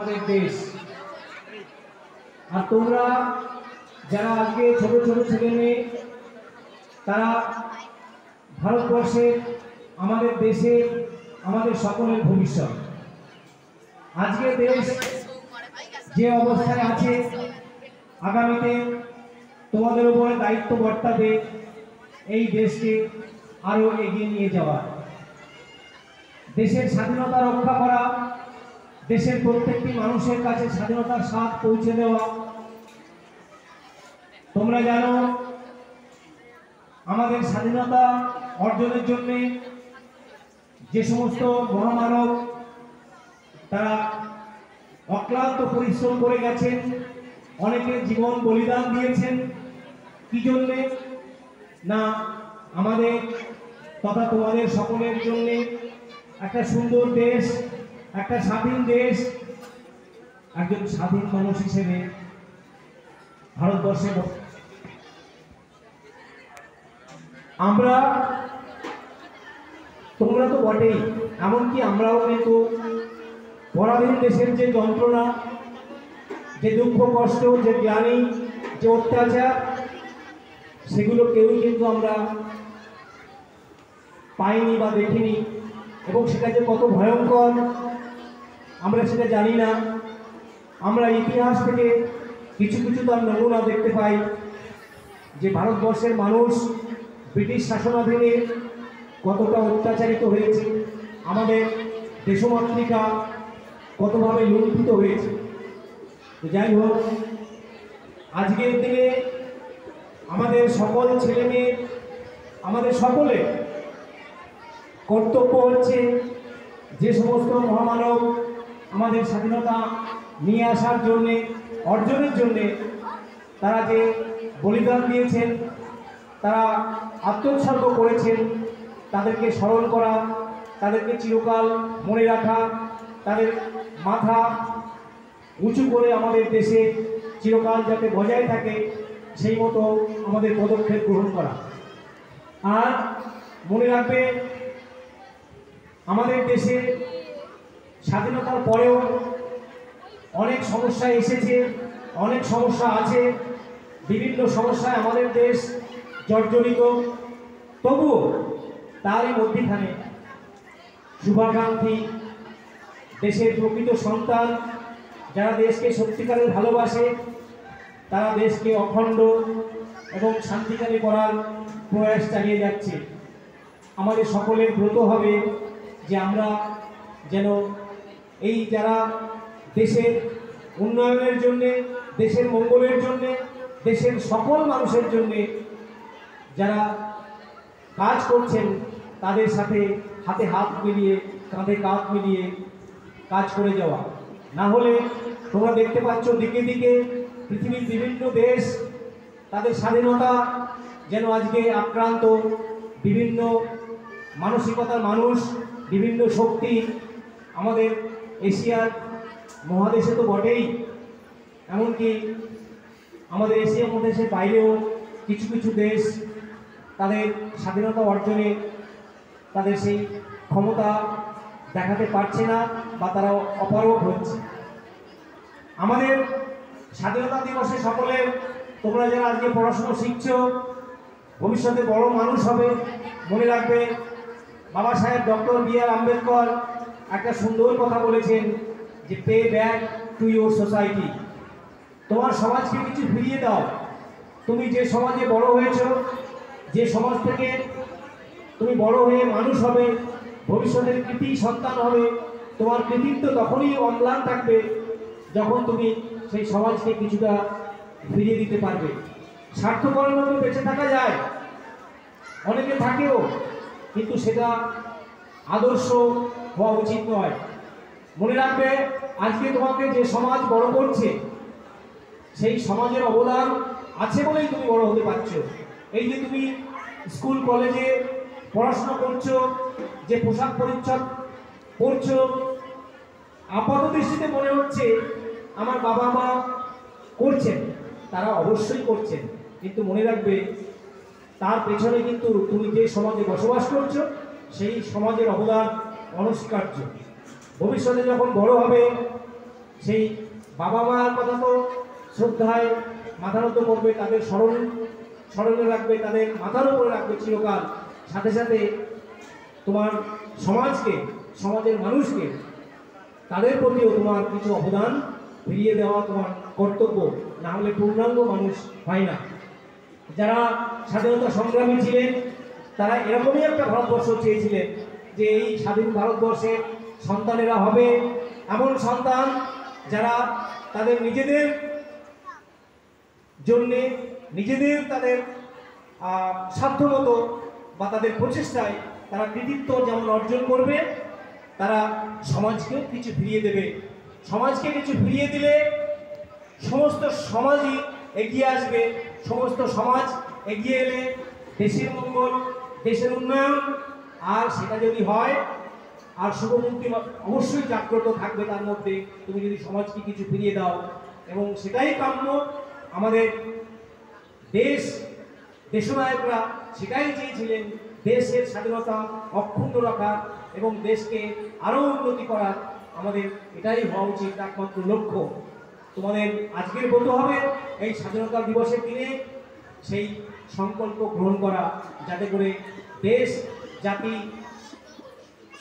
আমাদের দেশ। আর তোমরা যারা আজকে ছোট ছোট ছেলে মেয়ে, তারা ভারতবর্ষের, আমাদের দেশের, আমাদের সকলের ভবিষ্যৎ। আজকে দেশ যে অবস্থায় আছে, আগামীতে তোমাদের উপরে দায়িত্ব বর্তাবে এই দেশকে আরো এগিয়ে নিয়ে যাওয়া, দেশের স্বাধীনতা রক্ষা করা, দেশের প্রত্যেকটি মানুষের কাছে স্বাধীনতার স্বাদ পৌঁছে দেওয়া। তোমরা জানো, আমাদের স্বাধীনতা অর্জনের জন্য যে সমস্ত মহামানব তারা অক্লান্ত পরিশ্রম করে গেছেন, অনেকে জীবন বলিদান দিয়েছেন। কি জন্যে? না, আমাদের তথা তোমাদের সকলের জন্য একটা সুন্দর দেশ, একটা স্বাধীন দেশ, একজন স্বাধীন মানুষ হিসেবে ভারতবর্ষে আমরা, তোমরা তো বটেই, এমনকি আমরাও কিন্তু পরাধীন দেশের যে যন্ত্রণা, যে দুঃখ কষ্ট, যে গ্লানি, যে অত্যাচার, সেগুলো কেউই কিন্তু আমরা পাইনি বা দেখিনি, এবং সেটা যে কত ভয়ঙ্কর আমরা সেটা জানি না। আমরা ইতিহাস থেকে কিছু কিছু তার নমুনা দেখতে পাই যে ভারতবর্ষের মানুষ ব্রিটিশ শাসনাধীনে কতটা অত্যাচারিত হয়েছে, আমাদের দেশমাতৃকা কতভাবে লুণ্ঠিত হয়েছে। তো যাই হোক, আজকের দিনে আমাদের সকল ছেলে মেয়ে, আমাদের সকলের কর্তব্য হচ্ছে যে সমস্ত মহামানব আমাদের স্বাধীনতা নিয়ে আসার জন্যে, অর্জনের জন্যে তারা যে বলিদান দিয়েছেন, তারা আত্মোৎসর্গ করেছেন, তাদেরকে স্মরণ করা, তাদেরকে চিরকাল মনে রাখা, তাদের মাথা উঁচু করে আমাদের দেশে চিরকাল যাতে বজায় থাকে সেই মতো আমাদের পদক্ষেপ গ্রহণ করা। আর মনে রাখবে, আমাদের দেশে স্বাধীনতার পরেও অনেক সমস্যা এসেছে, অনেক সমস্যা আছে, বিভিন্ন সমস্যায় আমাদের দেশ জর্জরিত। তবুও তারই মধ্যখানে শুভাকাঙ্ক্ষী, দেশের প্রকৃত সন্তান, যারা দেশকে সত্যিকারের ভালোবাসে, তারা দেশকে অখণ্ড এবং শান্তিকারী করার প্রয়াস চালিয়ে যাচ্ছে। আমাদের সকলের ব্রত হবে যে আমরা যেন এই যারা দেশের উন্নয়নের জন্যে, দেশের মঙ্গলের জন্যে, দেশের সকল মানুষের জন্যে যারা কাজ করছেন, তাদের সাথে হাতে হাত মিলিয়ে, কাঁধে কাঁধ মিলিয়ে কাজ করে যাওয়া। না হলে তোমরা দেখতে পাচ্ছ দিকে দিকে পৃথিবীর বিভিন্ন দেশ তাদের স্বাধীনতা যেন আজকে আক্রান্ত, বিভিন্ন মানসিকতার মানুষ, বিভিন্ন শক্তি আমাদের এশিয়ার মহাদেশে তো বটেই, এমনকি আমাদের এশিয়া মহাদেশের বাইরেও কিছু কিছু দেশ তাদের স্বাধীনতা অর্জনে তাদের সেই ক্ষমতা দেখাতে পারছে না, বা তারা অপারগ হচ্ছে। আমাদের স্বাধীনতা দিবসে সকলের, তোমরা যারা আজকে পড়াশুনো শিখছো, ভবিষ্যতে বড় মানুষ হবে, মনে রাখবে বাবা সাহেব ডক্টর বি.আর. আম্বেদকর একটা সুন্দর কথা বলেছেন যে pay back to your society. তোমার সমাজকে কিছু ফিরিয়ে দাও। তুমি যে সমাজে বড় হয়েছো, যে সমাজ থেকে তুমি বড় হয়ে মানুষ হবে, ভবিষ্যতের কৃতি সন্তান হবে, তোমার কৃতিত্ব তখনই অম্লান থাকবে যখন তুমি সেই সমাজকে কিছুটা ফিরিয়ে দিতে পারবে। স্বার্থপরের মতো বেঁচে থাকা যায়, অনেকে থাকেও, কিন্তু সেটা আদর্শ হওয়া উচিত নয়। মনে রাখবে, আজকে তোমাকে যে সমাজ বড় করছে, সেই সমাজের অবদান আছে বলেই তুমি বড় হতে পারছো। এই যে তুমি স্কুল কলেজে পড়াশোনা করছো, যে পোশাক পরিচ্ছদ পরছো, আপাত দৃষ্টিতে মনে হচ্ছে আমার বাবা মা করছেন, তারা অবশ্যই করছেন, কিন্তু মনে রাখবে তার পেছনে কিন্তু তুমি যে সমাজে বসবাস করছো সেই সমাজের অবদান অনস্বীকার্য। ভবিষ্যতে যখন বড় হবে সেই বাবা মার কথা তো শ্রদ্ধায় মাথা নত করবে, তাদের স্মরণে রাখবে, তাদের মাথার উপরে রাখবে চিরকাল। সাথে সাথে তোমার সমাজকে, সমাজের মানুষকে, তাদের প্রতিও তোমার কিছু অবদান ফিরিয়ে দেওয়া তোমার কর্তব্য, না হলে পূর্ণাঙ্গ মানুষ হয় না। যারা স্বাধীনতা সংগ্রামী ছিলেন তারা এরকমই একটা ভারতবর্ষ চেয়েছিলেন যে এই স্বাধীন ভারতবর্ষের সন্তানেরা হবে এমন সন্তান যারা তাদের নিজেদের জন্যে, নিজেদের তাদের সাধ্যমতো বা তাদের প্রচেষ্টায় তারা কৃতিত্ব যেমন অর্জন করবে, তারা সমাজকেও কিছু ফিরিয়ে দেবে। সমাজকে কিছু ফিরিয়ে দিলে সমস্ত সমাজই এগিয়ে আসবে। সমস্ত সমাজ এগিয়ে এলে দেশের মঙ্গল, দেশের উন্নয়ন। আর সেটা যদি হয়, আর শুভমুক্তি অবশ্যই জাগ্রত থাকবে তার মধ্যে, তুমি যদি সমাজকে কিছু ফিরিয়ে দাও। এবং সেটাই কাম্য। আমাদের দেশনায়করা সেটাই চেয়েছিলেন, দেশের স্বাধীনতা অক্ষুণ্ণ রাখার এবং দেশকে আরও উন্নতি করার। আমাদের এটাই হওয়া উচিত একমাত্র লক্ষ্য। তোমাদের আজকের ব্রত হবে এই স্বাধীনতা দিবসের দিনে সেই সংকল্প গ্রহণ করা, যাতে করে দেশ জাতি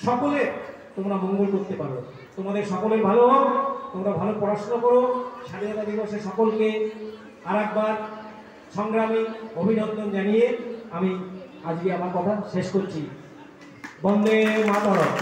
সকলের তোমরা মঙ্গল করতে পারো। তোমাদের সকলের ভালো হোক, তোমরা ভালো পড়াশোনা করো। স্বাধীনতা দিবসে সকলকে আর একবার সংগ্রামী অভিনন্দন জানিয়ে আমি আজকে আমার কথা শেষ করছি। বন্দে মাতরম।